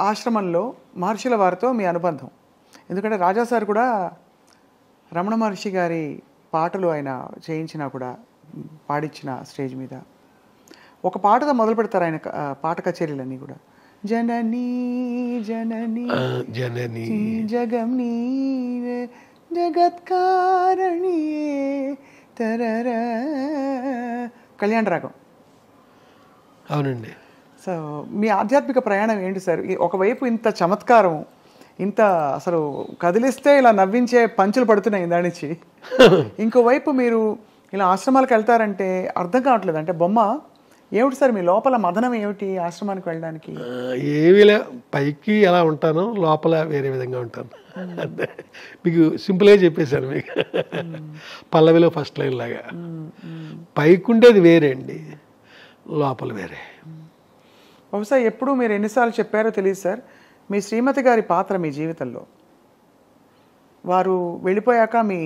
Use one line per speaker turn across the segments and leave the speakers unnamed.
ఆశ్రమంలో మహర్షుల వారితో మీ అనుబంధం? ఎందుకంటే రాజా సార్ కూడా రమణ మహర్షి గారి పాటలు ఆయన చేయించినా కూడా పాడించిన స్టేజ్ మీద ఒక పాటతో మొదలు పెడతారు ఆయన పాట కచేరీలన్నీ కూడా. జననీ జననీ
జననీ
జగం నీవే జగత్కారణియే తరర కళ్యాణ రాగం.
అవునండి.
సో మీ ఆధ్యాత్మిక ప్రయాణం ఏంటి సార్? ఒకవైపు ఇంత చమత్కారం, ఇంత అసలు కదిలిస్తే ఇలా నవ్వించే పంచులు పడుతున్నాయి ఇందా నుంచి, ఇంకోవైపు మీరు ఇలా ఆశ్రమాలకు వెళ్తారంటే అర్థం కావట్లేదు. అంటే బొమ్మ ఏమిటి సార్ మీ లోపల మదనం ఏమిటి ఆశ్రమానికి వెళ్ళడానికి?
ఏమీ పైకి ఎలా ఉంటానో లోపల వేరే విధంగా ఉంటాను. మీకు సింపుల్గా చెప్పేశాను మీకు, పల్లవిలో ఫస్ట్ లైన్ లాగా. పైకి ఉండేది వేరే అండి, లోపల వేరే.
బహుశా ఎప్పుడు మీరు ఎన్నిసార్లు చెప్పారో తెలియదు సార్, మీ శ్రీమతి గారి పాత్ర మీ జీవితంలో, వారు వెళ్ళిపోయాక మీ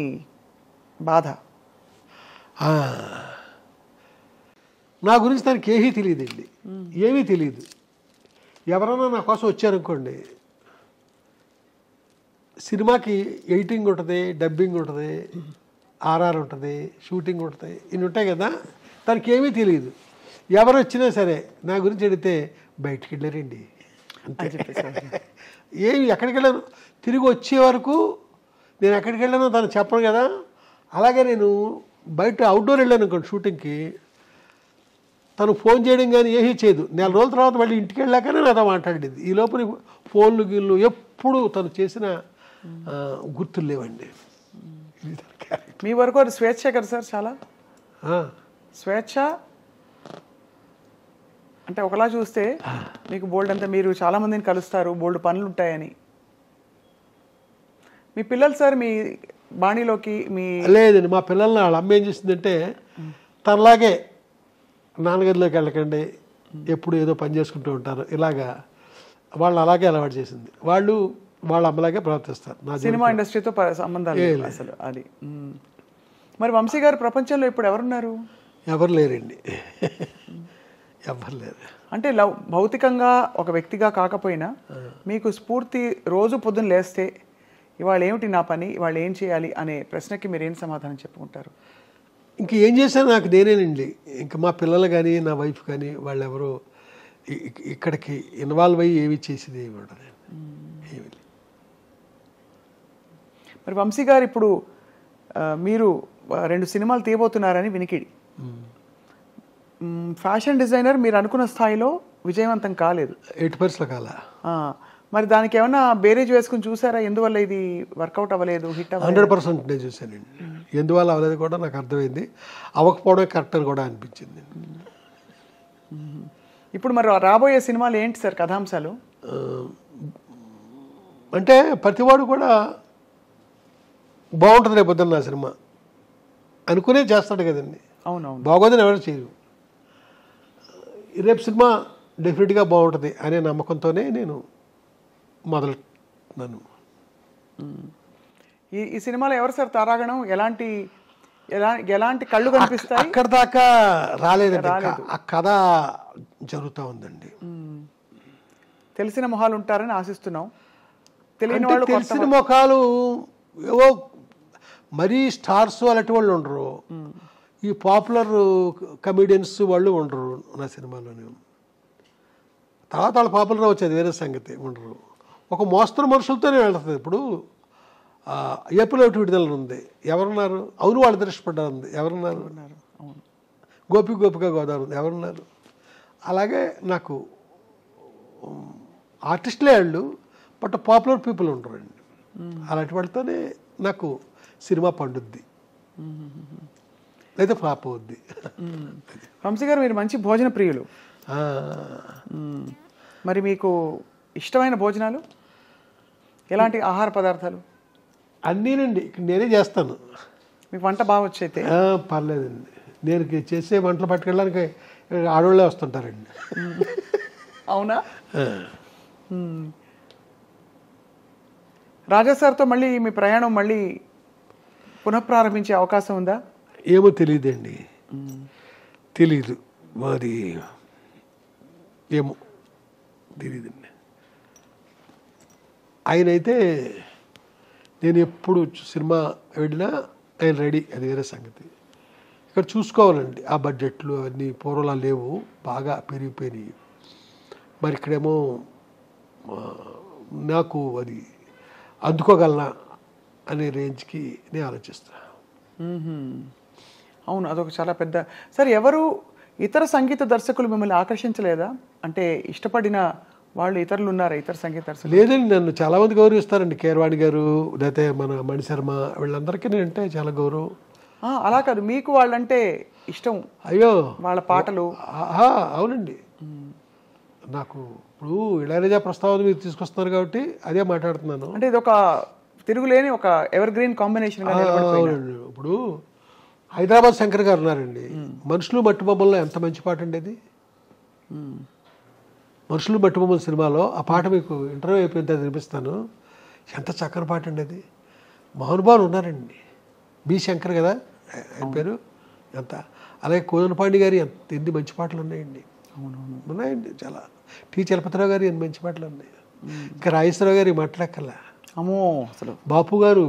బాధ.
నా గురించి తనకి ఏమీ తెలియదండి, ఏమీ తెలియదు. ఎవరైనా నా కోసం వచ్చారనుకోండి, సినిమాకి ఎడిటింగ్ ఉంటుంది, డబ్బింగ్ ఉంటుంది, ఆర్ఆర్ ఉంటుంది, షూటింగ్ ఉంటుంది, ఇన్ని ఉంటాయి కదా. తనకి ఏమీ తెలియదు. ఎవరు వచ్చినా సరే నా గురించి అడిగితే బయటికి వెళ్ళారండి అంతే. ఏమి ఎక్కడికి వెళ్ళాను, తిరిగి వచ్చే వరకు నేను ఎక్కడికి వెళ్ళానో తను చెప్పను కదా. అలాగే నేను బయట అవుట్డోర్ వెళ్ళాను అనుకోండి షూటింగ్కి, తను ఫోన్ చేయడం కానీ ఏమీ చేయదు. 4 రోజుల తర్వాత మళ్ళీ ఇంటికి వెళ్ళాకనే నాతో మాట్లాడేది. ఈ లోపల ఫోన్లు గిళ్ళు ఎప్పుడు తను చేసిన గుర్తులు లేవండి.
మీ వరకు అది స్వేచ్ఛ కదా సార్, చాలా స్వేచ్ఛ. అంటే ఒకలా చూస్తే మీకు బోల్డ్ అంతా, మీరు చాలామందిని కలుస్తారు, బోల్డ్ పనులు ఉంటాయని. మీ పిల్లలు సార్ మీ బాణీలోకి మీ
లేదండి. మా పిల్లల్ని వాళ్ళ అమ్మ ఏం చేసిందంటే, తనలాగే నాన్నగదిలోకి వెళ్ళకండి, ఎప్పుడు ఏదో పని చేసుకుంటూ ఉంటారు, ఇలాగా వాళ్ళు అలాగే అలవాటు చేసింది. వాళ్ళు వాళ్ళ అమ్మలాగే ప్రవర్తిస్తారు. నా
సినిమా ఇండస్ట్రీతో సంబంధాలు అసలు అది. మరి వంశీ గారు ప్రపంచంలో ఇప్పుడు ఎవరున్నారు?
ఎవరు లేరండి, ఎవరు లేరు.
అంటే భౌతికంగా ఒక వ్యక్తిగా కాకపోయినా మీకు స్ఫూర్తి, రోజు పొద్దున్న లేస్తే ఇవాళ ఏమిటి నా పని, ఇవాళ ఏం చేయాలి అనే ప్రశ్నకి మీరు ఏం సమాధానం చెప్పుకుంటారు?
ఇంక ఏం చేశాను నాకు నేనేనండి. ఇంకా మా పిల్లలు కానీ నా వైఫ్ కానీ వాళ్ళు ఎవరు ఇక్కడికి ఇన్వాల్వ్ అయ్యి ఏమి చేసేది ఏమి ఉండదు.
మరి వంశీ గారు ఇప్పుడు మీరు 2 సినిమాలు తీయబోతున్నారని వినికిడి. ఫ్యాషన్ డిజైనర్ మీరు అనుకున్న స్థాయిలో విజయవంతం కాలేదు,
8% కాల.
మరి దానికి ఏమన్నా బేరేజ్ వేసుకుని చూసారా? ఎందువల్ల ఇది వర్కౌట్ అవ్వలేదు, హిట్ అవ్వలేదు?
100% నేను చూశానండి. ఎందువల్ల అవ్వలేదు కూడా నాకు అర్థమైంది. అవ్వకపోవడం కరెక్ట్ అని కూడా అనిపించింది.
ఇప్పుడు మరి రాబోయే సినిమాలు ఏంటి సార్ కథాంశాలు?
అంటే ప్రతివాడు కూడా బాగుంటుంది రేపు పొద్దున్న నా సినిమా అనుకునే చేస్తాడు కదండి.
అవునవును,
బాగోదని ఎవరు చేయరు. రేపు సినిమా డెఫినెట్గా బాగుంటుంది అనే నమ్మకంతోనే నేను మొదలున్నాను.
ఈ సినిమాలో ఎవరు సార్ తారాగణం? ఎలాంటి కళ్ళు కనిపిస్తాయి?
అక్కడ దాకా రాలేదండి, ఆ కథ జరుగుతూ ఉందండి.
తెలిసిన మొహాలు ఉంటారని ఆశిస్తున్నాం. తెలియని వాళ్ళు,
తెలిసిన ముఖాలు ఏవో మరీ స్టార్స్ అలాంటి వాళ్ళు ఉండరు, ఈ పాపులర్ కమెడియన్స్ వాళ్ళు ఉండరు నా సినిమాలోనే. తర్వాత వాళ్ళు పాపులర్ వచ్చేది వేరే సంగతి, ఉండరు. ఒక మోస్తరు మనుషులతోనే వెళ్తుంది. ఇప్పుడు ఏప్రిల్ 1 విడుదల ఉంది, ఎవరున్నారు? అవును వాళ్ళు దృష్టిపడ్డారు ఉంది, ఎవరున్నారు? గోపిక గోదావరి ఉంది, ఎవరున్నారు? అలాగే నాకు ఆర్టిస్టులే వాళ్ళు, బట్ పాపులర్ పీపుల్ ఉండరండి. అలాంటి వాళ్ళతోనే నాకు సినిమా పండుద్ది, లేదా ఫ్లాప్ అవుద్ది.
వంశీ గారు మీరు మంచి భోజన ప్రియులు. మరి మీకు ఇష్టమైన భోజనాలు ఎలాంటి ఆహార పదార్థాలు?
అన్నీనండి, నేనే చేస్తాను.
మీకు వంట బాగా వచ్చైతే?
పర్లేదండి, నేను చేసే వంటలు పట్టుకెళ్ళడానికి ఆడవాళ్ళే వస్తుంటారండి.
అవునా? రాజా సార్తో మళ్ళీ మీ ప్రయాణం మళ్ళీ పునఃప్రారంభించే అవకాశం ఉందా?
ఏమో తెలియదండి, తెలీదు మరి, ఏమో తెలియదండి. ఆయనైతే నేను ఎప్పుడు సినిమా వెళ్ళినా ఆయన రెడీ, అది వేరే సంగతి. ఇక్కడ చూసుకోవాలండి ఆ బడ్జెట్లు అవన్నీ పూర్వలా లేవు, బాగా పెరిగిపోయినాయి. మరి ఇక్కడేమో నాకు అది అందుకోగలనా అనే రేంజ్కి నేను ఆలోచిస్తాను.
అవును, అదొక చాలా పెద్ద. సార్, ఎవరు ఇతర సంగీత దర్శకులు మిమ్మల్ని ఆకర్షించలేదా? అంటే ఇష్టపడిన వాళ్ళు ఇతరులు ఉన్నారా, ఇతర సంగీత దర్శకులు?
లేదండి, నన్ను చాలామంది గౌరవిస్తారండి. కీరవాణి గారు, లేకపోతే మన మణిశర్మ, వీళ్ళందరికీ నేనంటే చాలా గౌరవం.
అలా కాదు, మీకు వాళ్ళంటే ఇష్టం?
అయ్యో,
వాళ్ళ పాటలు.
అవునండి. నాకు ఇప్పుడు ఇళయరాజా ప్రస్తావన మీరు తీసుకొస్తున్నారు కాబట్టి అదే మాట్లాడుతున్నాను.
అంటే ఇది ఒక తిరుగులేని ఒక ఎవర్ గ్రీన్ కాంబినేషన్.
అవునండి. ఇప్పుడు హైదరాబాద్ శంకర్ గారు ఉన్నారండి, మనుషులు మట్టి బొమ్మల్లో ఎంత మంచి పాట అండి అది. మనుషులు మట్టి బొమ్మల సినిమాలో ఆ పాట మీకు ఇంటర్వ్యూ అయిపోయిన తర్వాత వినిపిస్తాను. ఎంత చక్కని పాట అండి అది. మహానుభావులు ఉన్నారండి. బి శంకర్ కదా ఆయన పేరు. ఎంత, అలాగే కోదనపాండి గారి ఎన్ని మంచి పాటలు ఉన్నాయండి. ఉన్నాయండి చాలా. టి చలపతిరావు గారి ఎన్ని మంచి పాటలు ఉన్నాయి. ఇంకా రాజేశ్వరరావు గారి మాట్లాడక్కర్లా.
అమ్మో, అసలు
బాపు గారు